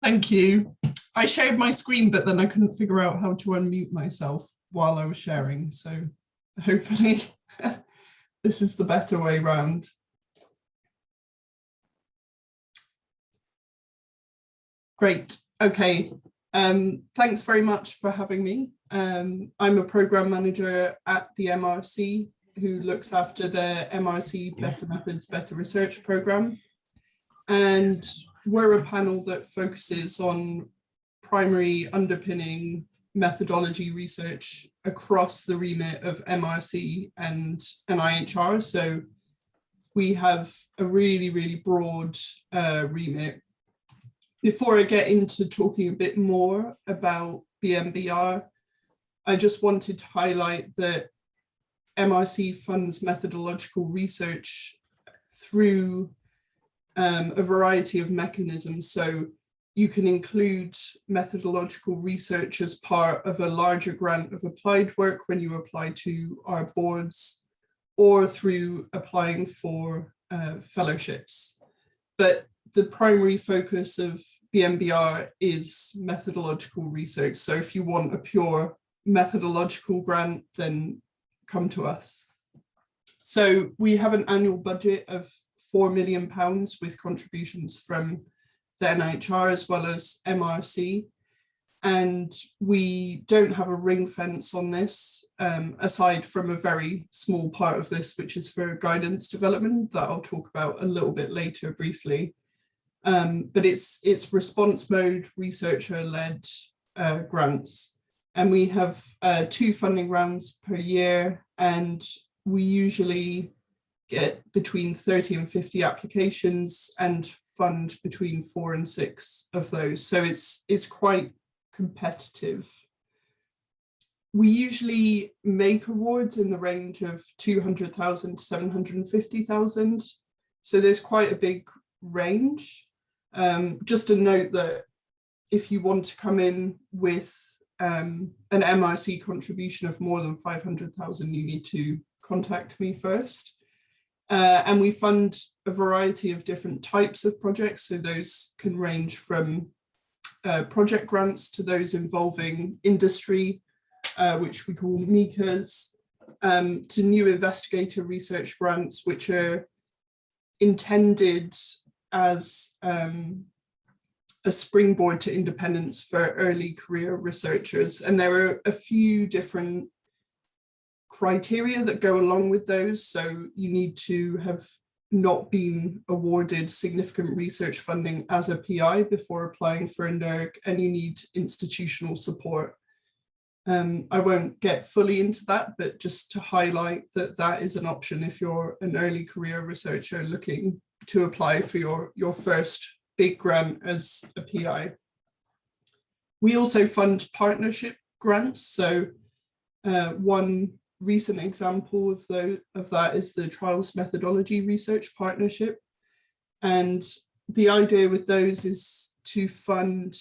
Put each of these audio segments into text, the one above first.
Thank you. I shared my screen, but then I couldn't figure out how to unmute myself while I was sharing. So hopefully this is the better way round. Great. Okay. Thanks very much for having me. I'm a program manager at the MRC who looks after the MRC Better Methods, Better Research program. And we're a panel that focuses on primary underpinning methodology research across the remit of MRC and NIHR. So we have a really, really broad remit. Before I get into talking a bit more about BMBR, I just wanted to highlight that MRC funds methodological research through a variety of mechanisms. So you can include methodological research as part of a larger grant of applied work when you apply to our boards, or through applying for fellowships. But the primary focus of BMBR is methodological research. So if you want a pure methodological grant, then come to us. So we have an annual budget of £4 million with contributions from the NIHR as well as MRC. And we don't have a ring fence on this, aside from a very small part of this, which is for guidance development that I'll talk about a little bit later briefly. But it's response mode, researcher-led grants. And we have 2 funding rounds per year, and we usually get between 30 and 50 applications and fund between 4 and 6 of those. So it's quite competitive. We usually make awards in the range of 200,000 to 750,000. So there's quite a big range. Just a note that if you want to come in with an MRC contribution of more than 500,000, you need to contact me first. And we fund a variety of different types of projects. So those can range from project grants to those involving industry, which we call MICAs, to new investigator research grants, which are intended as a springboard to independence for early career researchers. And there are a few different criteria that go along with those. So you need to have not been awarded significant research funding as a PI before applying for a NERC, and you need institutional support. I won't get fully into that, but just to highlight that that is an option if you're an early career researcher looking to apply for your first big grant as a PI. We also fund partnership grants. So one recent example of that is the Trials Methodology Research Partnership. And the idea with those is to fund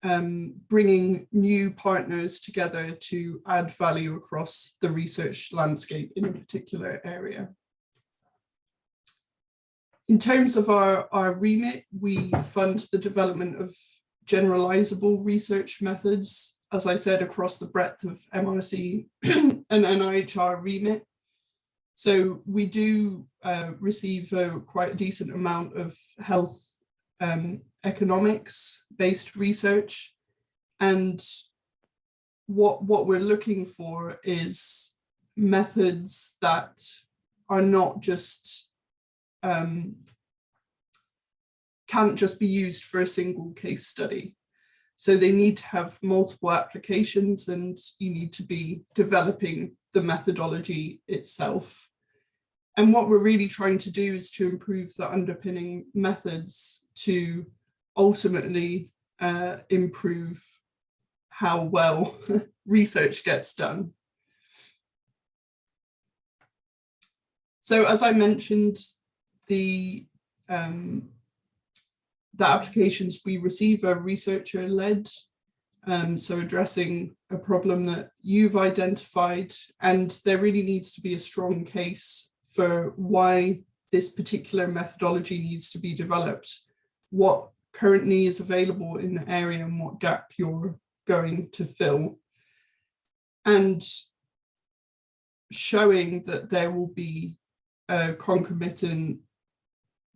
bringing new partners together to add value across the research landscape in a particular area. In terms of our remit, we fund the development of generalisable research methods, as I said, across the breadth of MRC and NIHR remit. So we do receive quite a decent amount of health economics based research. And what we're looking for is methods that are not just can't just be used for a single case study. So they need to have multiple applications, and you need to be developing the methodology itself. And what we're really trying to do is to improve the underpinning methods to ultimately improve how well research gets done. So as I mentioned, the applications we receive are researcher-led, so addressing a problem that you've identified, and there really needs to be a strong case for why this particular methodology needs to be developed. What currently is available in the area and what gap you're going to fill, and showing that there will be a concomitant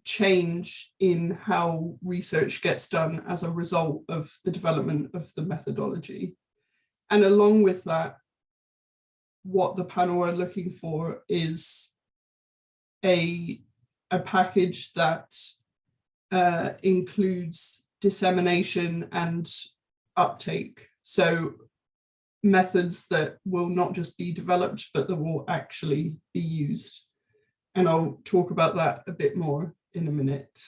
change in how research gets done as a result of the development of the methodology. And along with that, what the panel are looking for is a package that includes dissemination and uptake. So methods that will not just be developed, but that will actually be used. And I'll talk about that a bit more in a minute.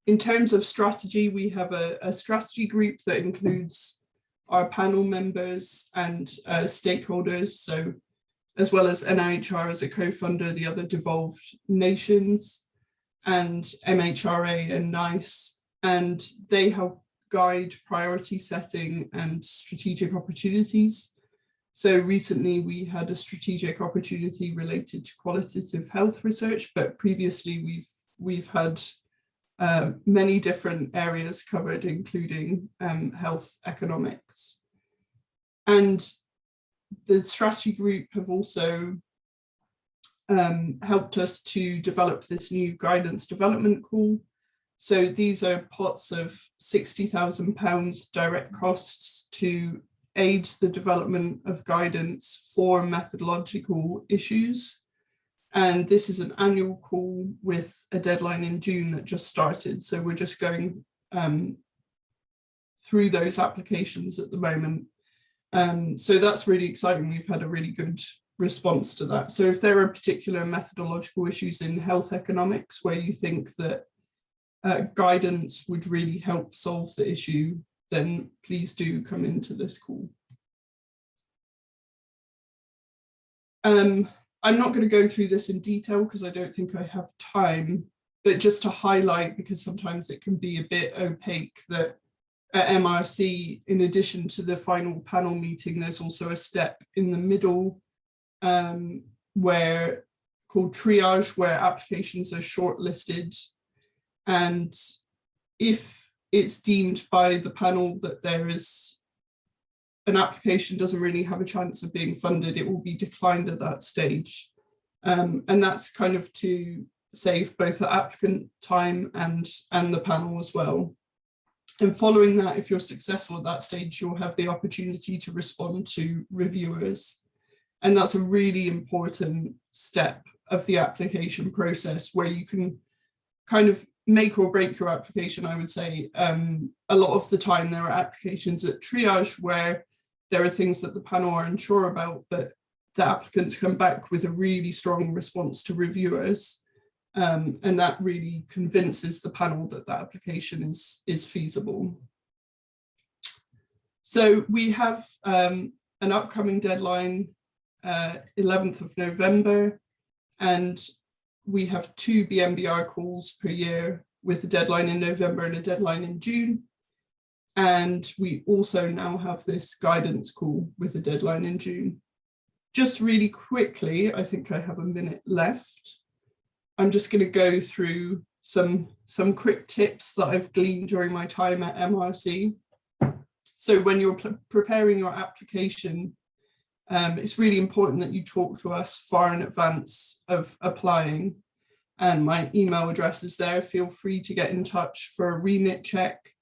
In terms of strategy, we have a strategy group that includes our panel members and stakeholders, so as well as NIHR as a co-funder, the other devolved nations, and MHRA and NICE, and they help guide priority setting and strategic opportunities. So recently we had a strategic opportunity related to qualitative health research, but previously we've had many different areas covered, including health economics. And the strategy group have also helped us to develop this new guidance development call. So these are pots of £60,000 direct costs to aid the development of guidance for methodological issues. And this is an annual call with a deadline in June that just started. So we're just going through those applications at the moment. So that's really exciting. We've had a really good response to that. So if there are particular methodological issues in health economics where you think that guidance would really help solve the issue, then please do come into this call. I'm not going to go through this in detail because I don't think I have time, but just to highlight, because sometimes it can be a bit opaque, that at MRC, in addition to the final panel meeting, there's also a step in the middle where called triage, where applications are shortlisted. And if it's deemed by the panel that there is an application doesn't really have a chance of being funded, it will be declined at that stage. And that's kind of to save both the applicant time and the panel as well. And following that, if you're successful at that stage, you'll have the opportunity to respond to reviewers. And that's a really important step of the application process where you can kind of make or break your application, I would say. A lot of the time there are applications at triage where there are things that the panel are unsure about, but the applicants come back with a really strong response to reviewers. And that really convinces the panel that the application is feasible. So we have an upcoming deadline, 11th of November, and we have 2 BMBR calls per year with a deadline in November and a deadline in June. And we also now have this guidance call with a deadline in June. Just really quickly, I think I have a minute left. I'm just going to go through some quick tips that I've gleaned during my time at MRC. So when you're preparing your application, it's really important that you talk to us far in advance of applying. And my email address is there. Feel free to get in touch for a remit check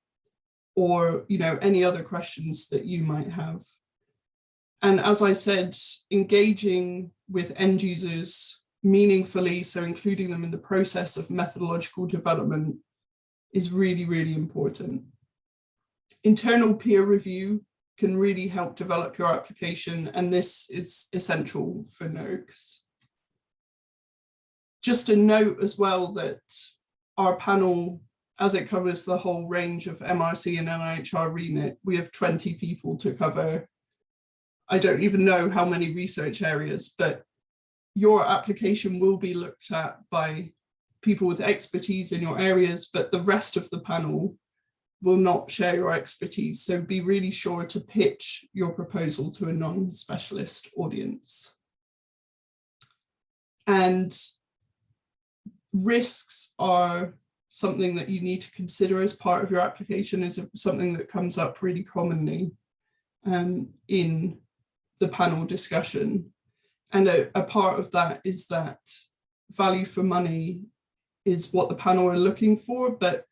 or any other questions that you might have. And as I said, engaging with end users meaningfully, so including them in the process of methodological development, is really, really important. Internal peer review can really help develop your application, and this is essential for NERGs. Just a note as well that our panel, as it covers the whole range of MRC and NIHR remit, we have 20 people to cover. I don't even know how many research areas, but your application will be looked at by people with expertise in your areas, but the rest of the panel will not share your expertise. So be really sure to pitch your proposal to a non-specialist audience. And risks are something that you need to consider as part of your application is something that comes up really commonly in the panel discussion. And a part of that is that value for money is what the panel are looking for, but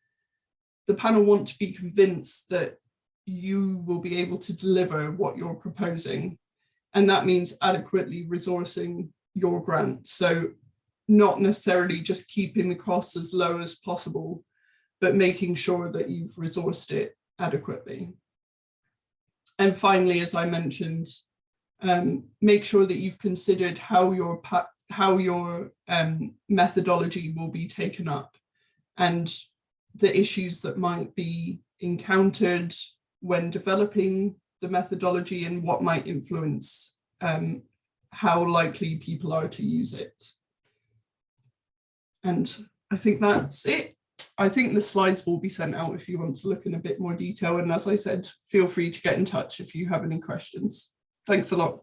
the panel want to be convinced that you will be able to deliver what you're proposing. And that means adequately resourcing your grant. So not necessarily just keeping the costs as low as possible, but making sure that you've resourced it adequately. And finally, as I mentioned, make sure that you've considered how your methodology will be taken up and the issues that might be encountered when developing the methodology and what might influence how likely people are to use it. And I think that's it. I think the slides will be sent out if you want to look in a bit more detail. And as I said, feel free to get in touch if you have any questions. Thanks a lot.